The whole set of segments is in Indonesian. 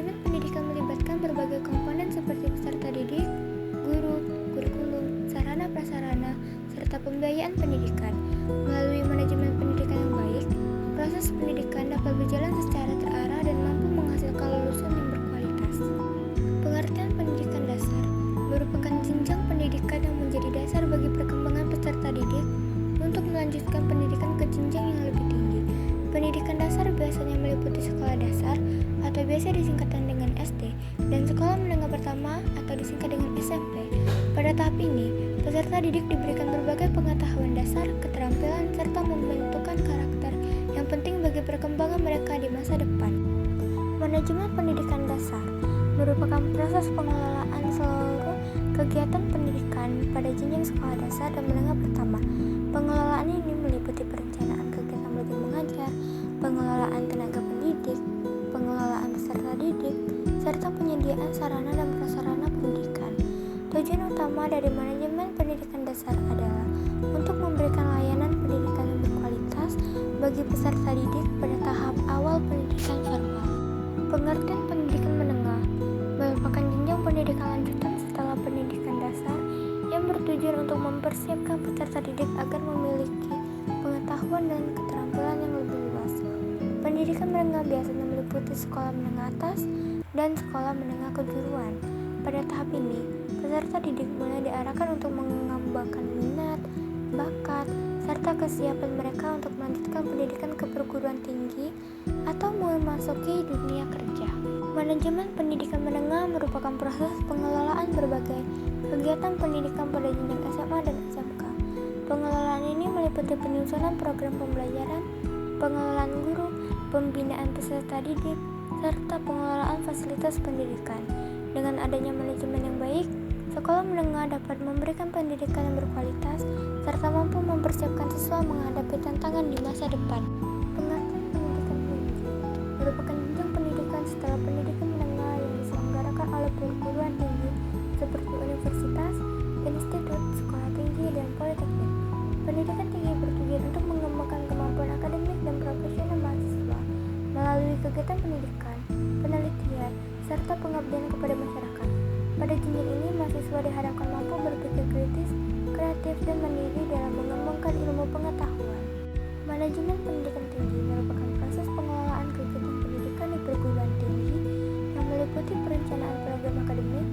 Manajemen pendidikan melibatkan berbagai komponen seperti peserta didik, guru, kurikulum, sarana prasarana, serta pembiayaan pendidikan. Melalui manajemen pendidikan yang baik, proses pendidikan dapat berjalan secara terarah dan mampu menghasilkan lulusan yang berkualitas. Pengertian pendidikan dasar merupakan jenjang pendidikan yang menjadi dasar bagi perkembangan peserta didik untuk melanjutkan pendidikan ke jenjang yang lebih tinggi. Pendidikan dasar biasanya meliputi sekolah dasar atau biasa disingkatkan dengan SD dan sekolah menengah pertama atau disingkat dengan SMP. Pada tahap ini, peserta didik diberikan berbagai pengetahuan dasar, keterampilan, serta membentukkan karakter yang penting bagi perkembangan mereka di masa depan. Manajemen pendidikan dasar merupakan proses pengelolaan seluruh kegiatan pendidikan pada jenjang sekolah dasar dan menengah pertama. Pengelolaan ini meliputi perencanaan kegiatan belajar mengajar, pengelolaan tenaga pendidik, pengelolaan peserta didik, serta penyediaan sarana dan prasarana pendidikan. Tujuan utama dari manajemen pendidikan dasar adalah untuk memberikan layanan pendidikan yang berkualitas bagi peserta didik pada tahap awal pendidikan formal. Pengertian pendidikan menengah merupakan jenjang pendidikan lanjutan setelah pendidikan dasar yang bertujuan untuk mempersiapkan peserta didik agar memiliki pengetahuan dan keterampilan yang lebih luas. Pendidikan menengah biasanya meliputi sekolah menengah atas dan sekolah menengah kejuruan. Pada tahap ini, peserta didik mulai diarahkan untuk mengembangkan minat, bakat, serta kesiapan mereka untuk melanjutkan pendidikan ke perguruan tinggi atau memasuki dunia kerja. Manajemen pendidikan menengah merupakan proses pengelolaan berbagai kegiatan pendidikan pada jenjang SMA dan SMK. Pengelolaan ini meliputi penyusunan program pembelajaran, pengelolaan guru, pembinaan peserta didik, serta pengelolaan fasilitas pendidikan. Dengan adanya manajemen yang baik, sekolah menengah dapat memberikan pendidikan yang berkualitas serta mampu mempersiapkan siswa menghadapi tantangan di masa depan. Pengertian pendidikan tinggi merupakan jenjang pendidikan setelah pendidikan menengah yang diselenggarakan oleh perguruan tinggi seperti universitas, institut, sekolah tinggi, dan politeknik. Pendidikan tinggi bertujuan untuk mengembangkan kemampuan akademik dan profesional mahasiswa melalui kegiatan pendidikan, penelitian, serta pengabdian kepada masyarakat. Pada jenjang ini, mahasiswa diharapkan mampu berpikir kritis, kreatif, dan mandiri dalam mengembangkan ilmu pengetahuan. Manajemen pendidikan tinggi merupakan proses pengelolaan kegiatan pendidikan di perguruan tinggi yang meliputi perencanaan program akademik,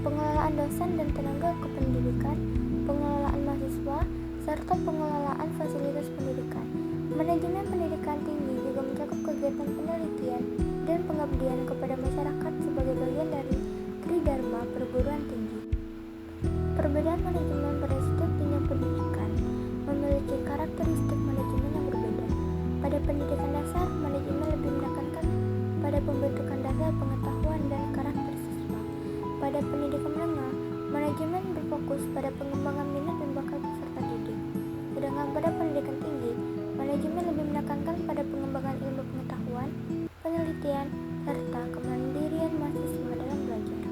pengelolaan dosen dan tenaga kependidikan, pengelolaan mahasiswa, serta pengelolaan fasilitas pendidikan. Manajemen pendidikan tinggi juga mencakup kegiatan penelitian dan pengabdian kepada masyarakat sebagai bagian dari Tridharma perguruan tinggi. Perbedaan manajemen pada setiap jenjang pendidikan memiliki karakteristik manajemen yang berbeda. Pada pendidikan dasar, manajemen lebih menekankan pada pembentukan dasar pengetahuan dan karakter siswa. Pada pendidikan menengah, manajemen berfokus pada pengembangan minat dan bakat peserta didik. Sedangkan pada pendidikan tinggi, manajemen lebih menekankan pada pengembangan ilmu pengetahuan, penelitian, serta kemandirian mahasiswa dalam belajar.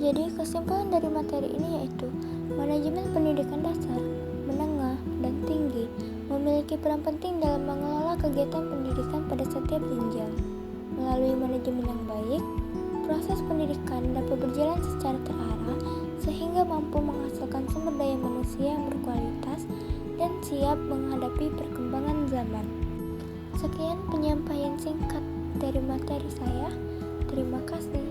Jadi, kesimpulan dari materi ini yaitu manajemen pendidikan dasar, menengah, dan tinggi memiliki peran penting dalam mengelola kegiatan pendidikan pada setiap jenjang. Melalui manajemen yang baik, proses pendidikan dapat berjalan secara terarah sehingga mampu menghasilkan sumber daya manusia yang berkualitas dan siap menghadapi perkembangan zaman. Sekian penyampaian singkat dari materi saya. Terima kasih.